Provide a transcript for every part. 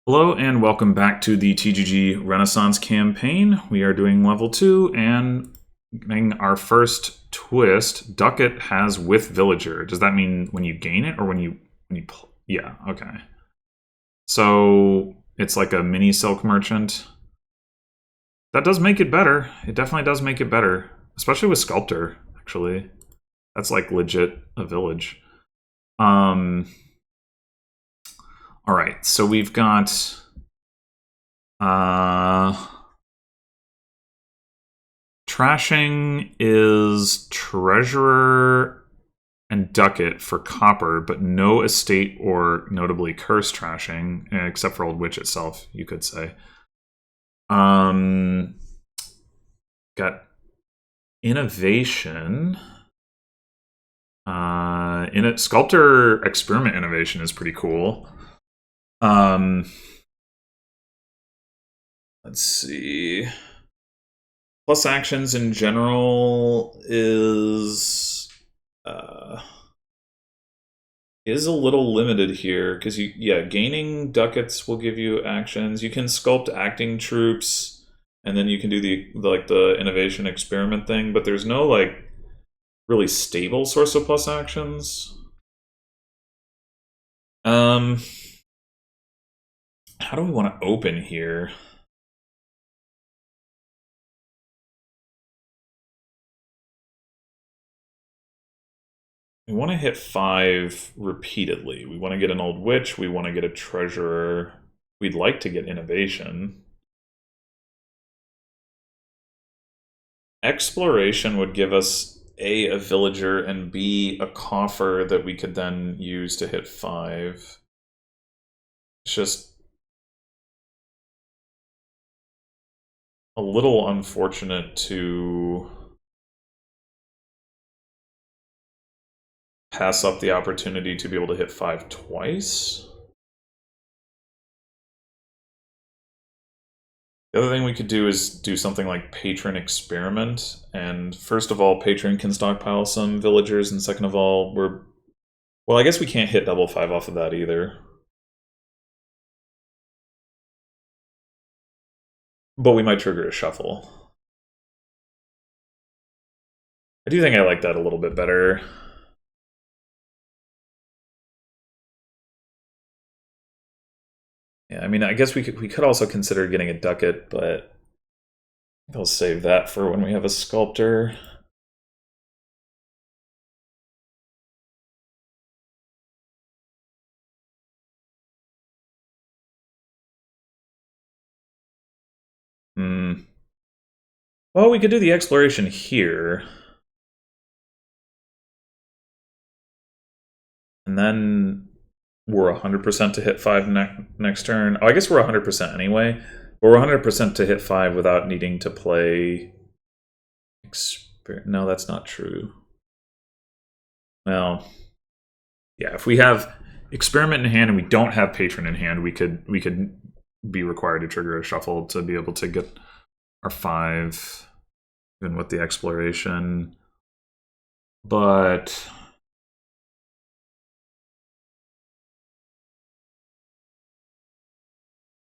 Hello and welcome back to the TGG Renaissance campaign. We are doing level 2 and getting our first twist. Ducat has with villager. Does that mean when you gain it or when you yeah, okay. So it's like a mini silk merchant. That does make it better. It definitely does make it better, especially with sculptor, actually. That's like legit a village. All right, so we've got trashing is treasurer and ducat for copper, but no estate or notably curse trashing, except for Old Witch itself, you could say. Got innovation. In it, sculptor experiment innovation is pretty cool. Let's see. Plus actions in general is a little limited here because gaining ducats will give you actions. You can sculpt acting troops, and then you can do the innovation experiment thing, but there's no like really stable source of plus actions. How do we want to open here? We want to hit 5 repeatedly. We want to get an Old Witch. We want to get a Treasurer. We'd like to get Innovation. Exploration would give us A, a Villager, and B, a Coffer that we could then use to hit 5. It's just a little unfortunate to pass up the opportunity to be able to hit 5 twice. The other thing we could do is do something like Patron Experiment, and first of all, Patron can stockpile some villagers, and second of all, well, I guess we can't hit double 5 off of that either. But we might trigger a shuffle. I do think I like that a little bit better. Yeah, I mean, I guess we could also consider getting a ducat, but I'll save that for when we have a sculptor. Well, we could do the exploration here. And then we're 100% to hit 5 next turn. Oh, I guess we're 100% anyway. But we're 100% to hit 5 without needing to play... No, that's not true. Well, yeah, if we have Experiment in hand and we don't have Patron in hand, we could be required to trigger a shuffle to be able to get our 5, even with the exploration. But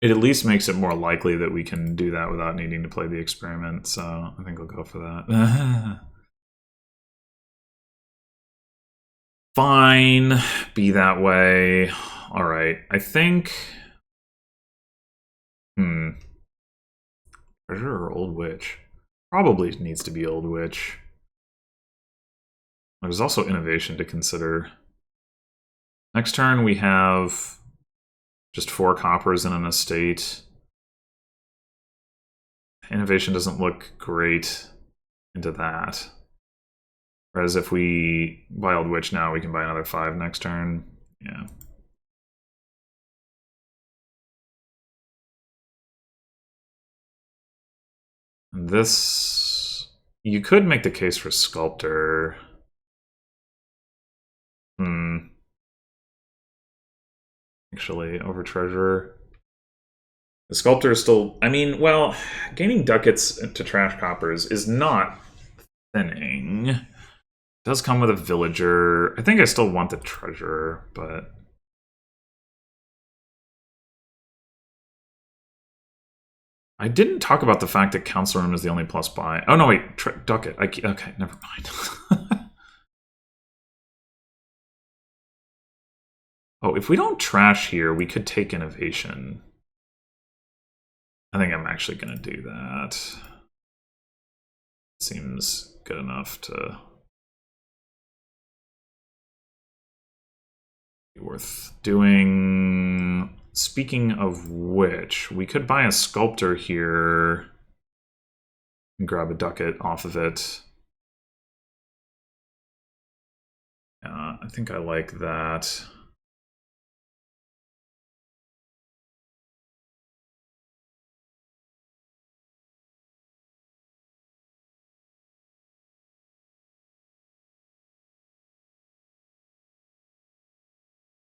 it at least makes it more likely that we can do that without needing to play the experiment, so I think I'll go for that. Fine, be that way. Alright, I think... Treasure or Old Witch? Probably needs to be Old Witch. There's also innovation to consider. Next turn we have just 4 coppers in an estate. Innovation doesn't look great into that. Whereas if we buy Old Witch now, we can buy another 5 next turn. Yeah. And this... You could make the case for Sculptor. Actually, over Treasurer. The Sculptor is still... I mean, well, gaining ducats to trash coppers is not thinning. It does come with a Villager. I think I still want the Treasurer, but... I didn't talk about the fact that Council Room is the only plus buy. Oh, no, wait. Ducket. Okay, never mind. Oh, if we don't trash here, we could take Innovation. I think I'm actually going to do that. Seems good enough to be worth doing. Speaking of which, we could buy a Sculptor here and grab a Ducat off of it. I think I like that.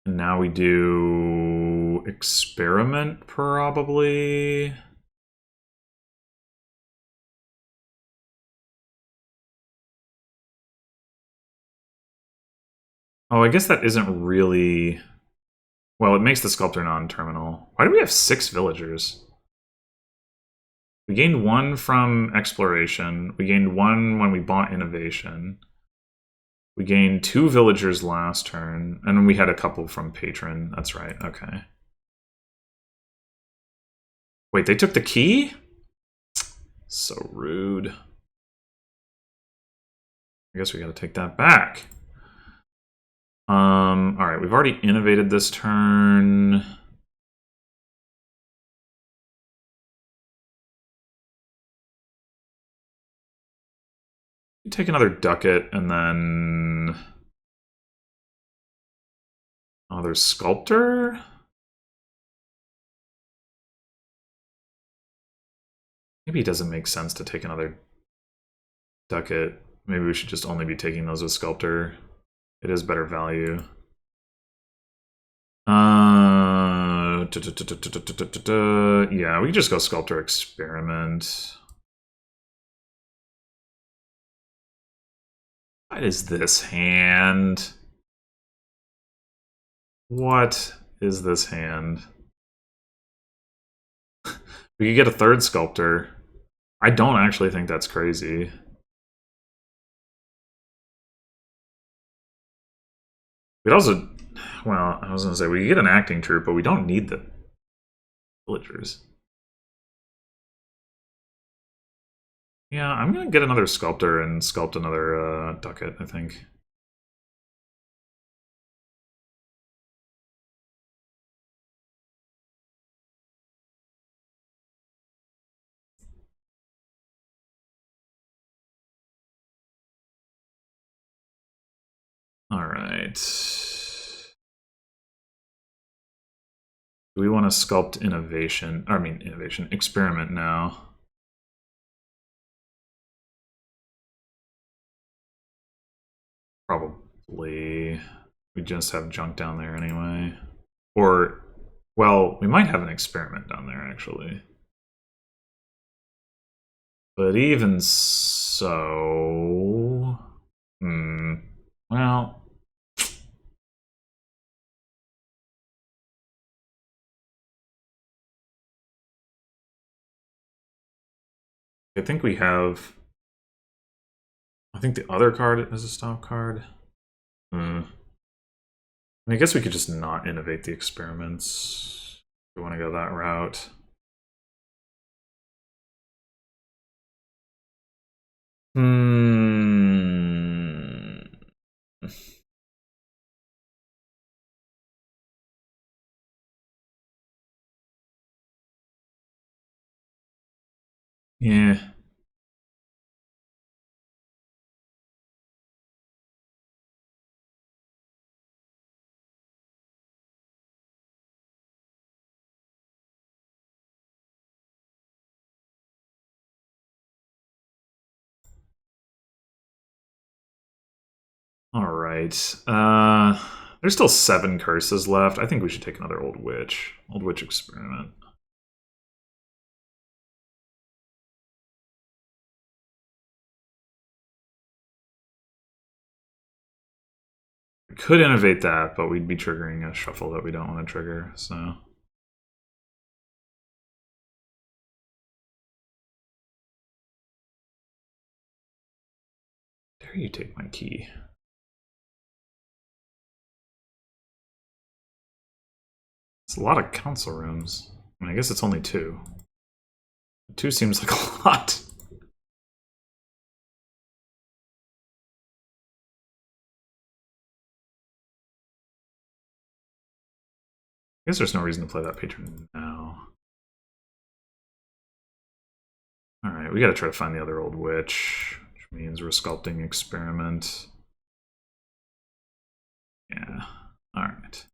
And now we do Experiment, probably. Oh, I guess that isn't really... Well, it makes the Sculptor non-terminal. Why do we have 6 villagers? We gained 1 from Exploration. We gained 1 when we bought Innovation. We gained 2 villagers last turn. And then we had a couple from Patron. That's right, okay. Wait, they took the key? So rude. I guess we gotta take that back. Alright, we've already innovated this turn. Take another Ducat, and then... Oh, there's Sculptor? Maybe it doesn't make sense to take another Ducat. Maybe we should just only be taking those with Sculptor. It is better value. Yeah, we can just go Sculptor Experiment. What is this hand? What is this hand? We could get a 3rd Sculptor. I don't actually think that's crazy. We'd also... Well, I was going to say, we could get an Acting Troupe, but we don't need the villagers. Yeah, I'm going to get another Sculptor and sculpt another Ducat, I think. Alright. Do we want to sculpt Innovation? I mean, Innovation. Experiment now. Probably. We just have junk down there anyway. Or, well, we might have an Experiment down there, actually. But even so... Well... I think we have... I think the other card is a stop card. I guess we could just not innovate the experiments. If we want to go that route. Yeah. All right. There's still 7 curses left. I think we should take another Old Witch. Old Witch Experiment. We could innovate that, but we'd be triggering a shuffle that we don't want to trigger, so... dare you take my key? It's a lot of council rooms. I mean, I guess it's only 2. 2 seems like a lot. I guess there's no reason to play that patron now. Alright, we gotta try to find the other old witch, which means resculpting experiment. Yeah, alright.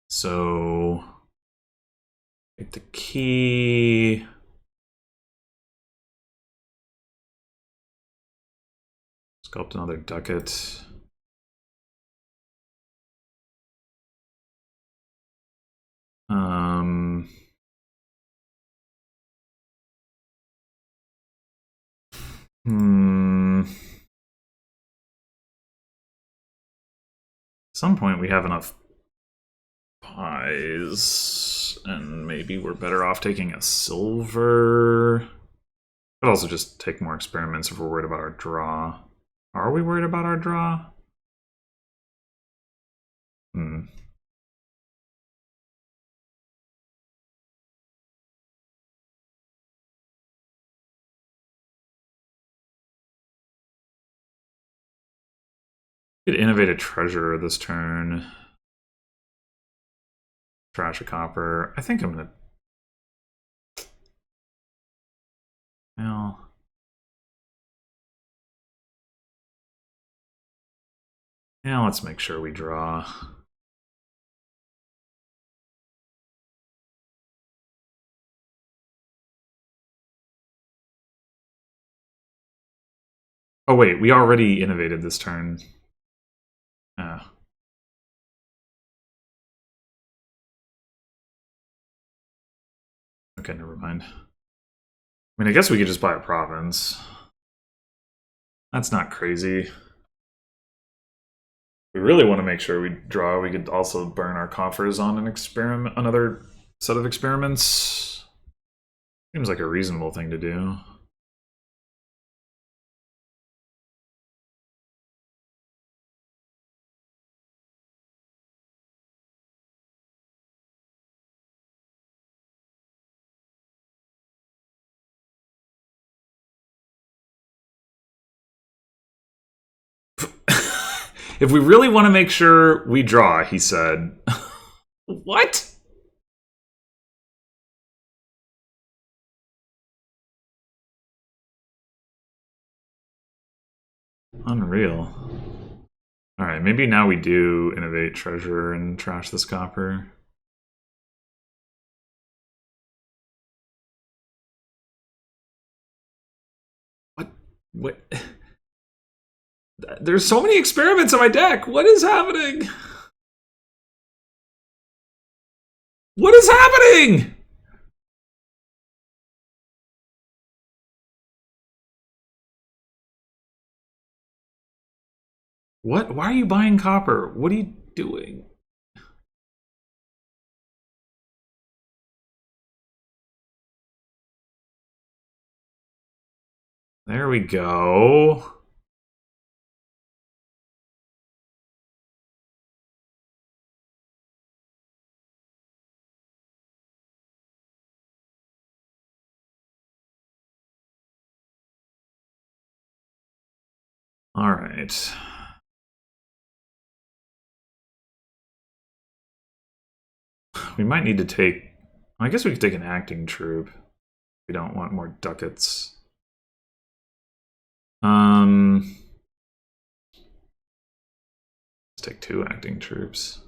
So, take the key. Sculpt another ducat. At some point we have enough pies, and maybe we're better off taking a silver. Could also just take more experiments if we're worried about our draw. Are we worried about our draw? Could innovate a treasure this turn. Trash a copper. I think I'm gonna. Well. Yeah, let's make sure we draw. Oh wait, we already innovated this turn. Okay, never mind. I mean, I guess we could just buy a province. That's not crazy. We really want to make sure we draw. We could also burn our coffers on an experiment, another set of experiments. Seems like a reasonable thing to do. If we really want to make sure we draw, he said. What? Unreal. Alright, maybe now we do innovate treasure and trash this copper. What? There's so many experiments on my deck. What is happening? What is happening? What? Why are you buying copper? What are you doing? There we go. All right. We might need to take... I guess we could take an acting troupe. We don't want more ducats. Let's take 2 acting troops. Is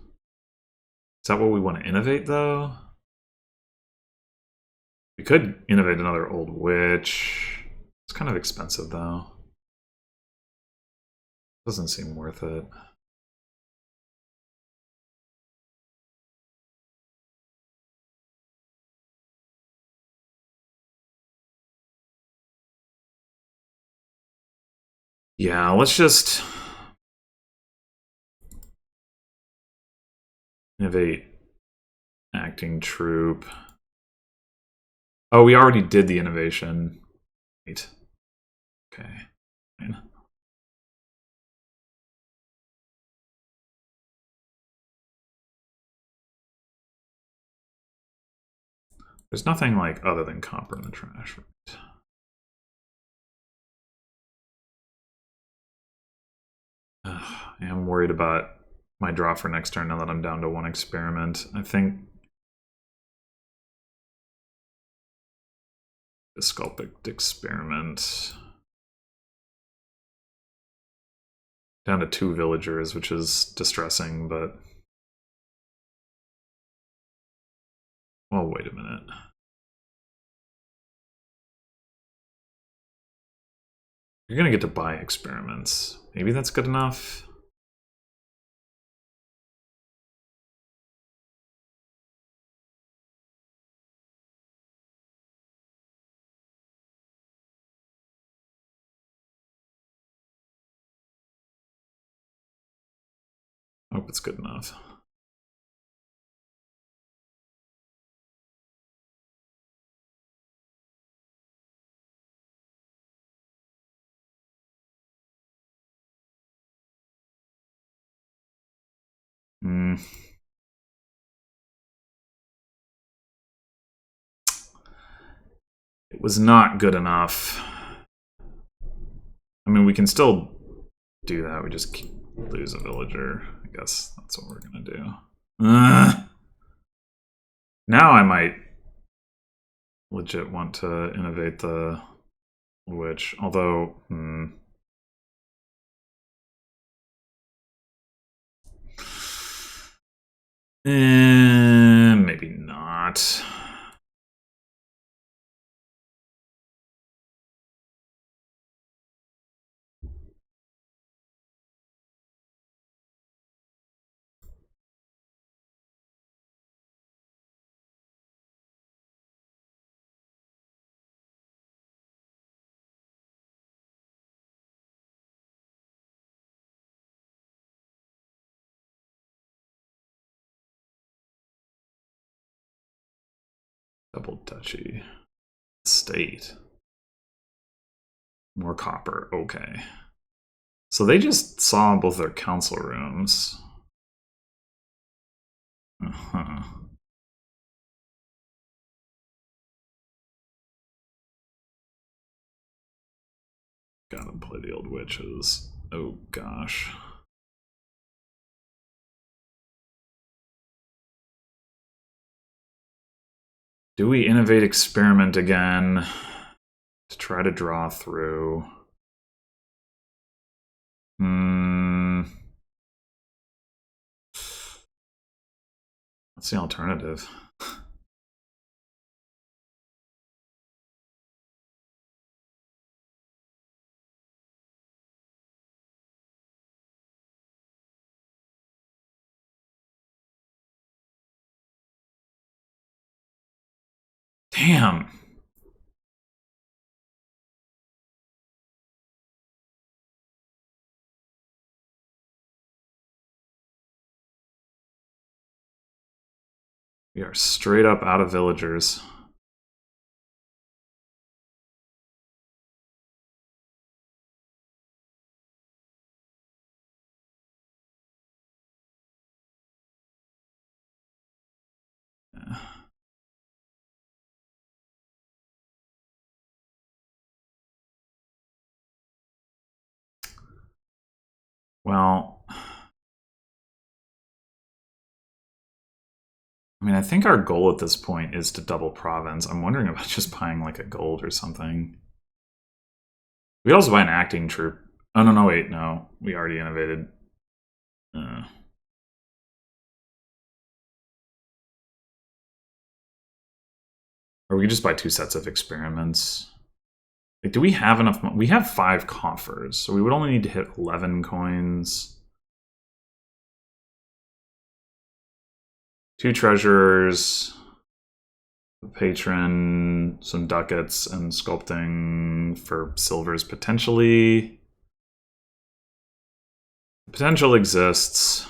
that what we want to innovate, though? We could innovate another old witch. It's kind of expensive, though. Doesn't seem worth it. Yeah, let's just innovate Acting troop. Oh, we already did the innovation. Wait. Okay. Fine. There's nothing like other than copper in the trash, right? I am worried about my draw for next turn now that I'm down to 1 experiment. I think the Sculpic experiment. Down to 2 villagers, which is distressing, but... Oh, wait a minute. You're gonna get to buy experiments. Maybe that's good enough? Hope it's good enough. It was not good enough. I mean, we can still do that. We just lose a villager. I guess that's what we're gonna do. Now I might legit want to innovate the witch, although maybe not. Double touchy. State. More copper. Okay. So they just saw both their council rooms. Gotta play the old witches. Oh gosh. Do we innovate experiment again to try to draw through? What's the alternative? Damn. We are straight up out of villagers. Well, I mean, I think our goal at this point is to double province. I'm wondering about just buying like a gold or something. We could also buy an acting troop. Oh, no, wait, no. We already innovated. Or we could just buy 2 sets of experiments. Like, do we have enough? We have 5 coffers, so we would only need to hit 11 coins. 2 treasurers, a patron, some ducats, and sculpting for silvers potentially. Potential exists.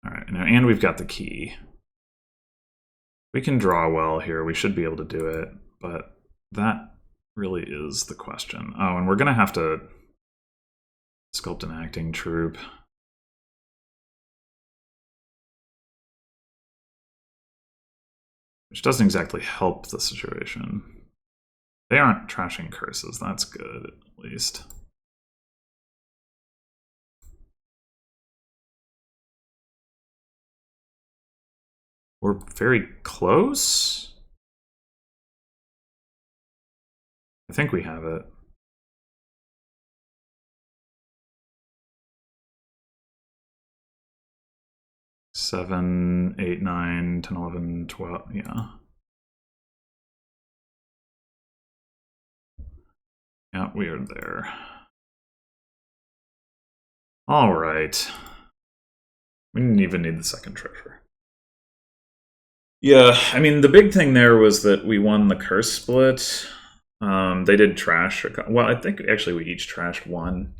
All right, and we've got the key. We can draw well here. We should be able to do it, but that really is the question. Oh, and we're going to have to sculpt an acting troupe. Which doesn't exactly help the situation. They aren't trashing curses. That's good, at least. We're very close. I think we have it. Seven, 8, 9, 10, 11, 12, yeah. Yeah, we are there. All right. We didn't even need the second treasure. Yeah, I mean, the big thing there was that we won the curse split. They did trash. Well, I think actually we each trashed one.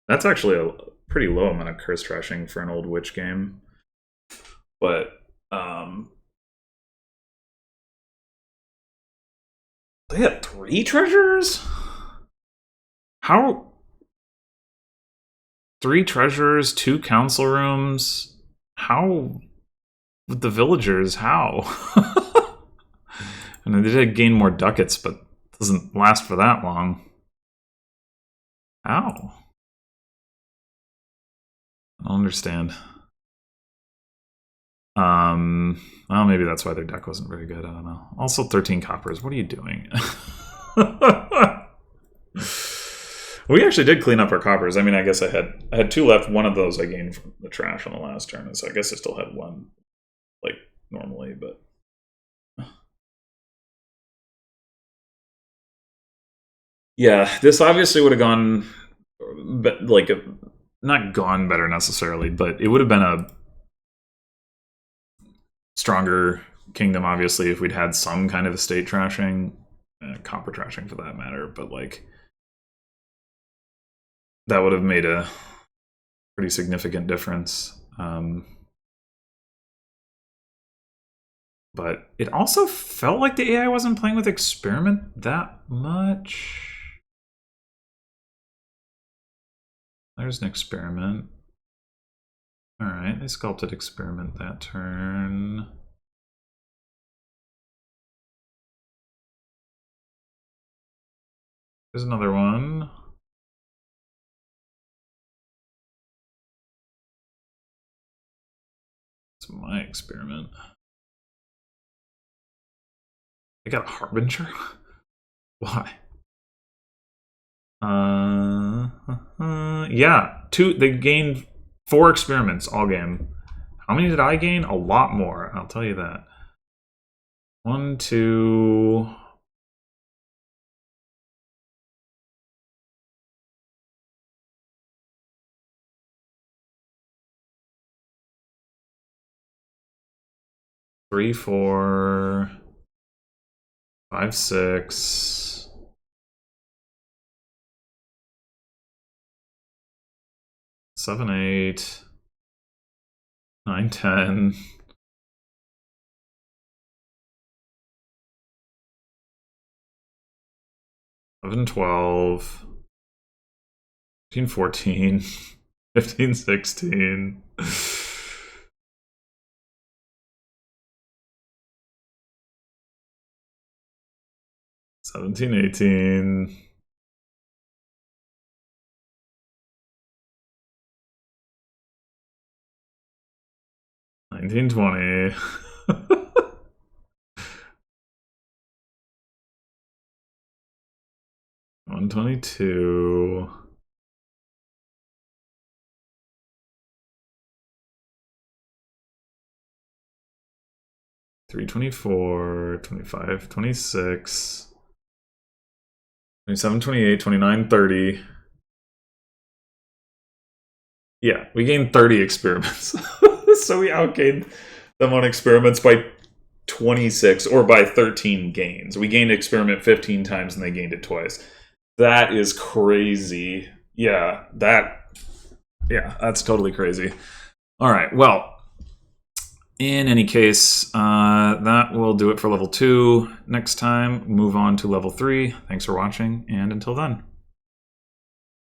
That's actually a pretty low amount of curse trashing for an old witch game. But they had 3 treasures? How? 3 treasures, 2 council rooms. How? With the villagers, how? And they did gain more ducats, but it doesn't last for that long. How? I don't understand. Well, maybe that's why their deck wasn't very good. I don't know. Also, 13 coppers. What are you doing? We actually did clean up our coppers. I mean, I guess I had 2 left. One of those I gained from the trash on the last turn, so I guess I still had 1, like normally. But yeah, this obviously would have gone, like, not gone better necessarily, but it would have been a stronger kingdom, obviously, if we'd had some kind of estate trashing, copper trashing for that matter. But like, that would have made a pretty significant difference. But it also felt like the AI wasn't playing with experiment that much. There's an experiment. All right, they sculpted experiment that turn. There's another one. It's my experiment. I got a harbinger? Why? Yeah, 2. They gained 4 experiments all game. How many did I gain? A lot more, I'll tell you that. 1, 2. Three, 4, 5, 6, 7, 8, 9, 10. 11, 12, 13, 14, 15, 16. 17, 18. 19, 20. 122. 324, 25, 26, 27, 28, 29, 30. Yeah, we gained 30 experiments. So we outgained them on experiments by 26, or by 13 gains. We gained experiment 15 times and they gained it twice. That is crazy. Yeah, that's totally crazy. All right, well, In any case, that will do it for level 2. Next time, move on to level 3. Thanks for watching, and until then.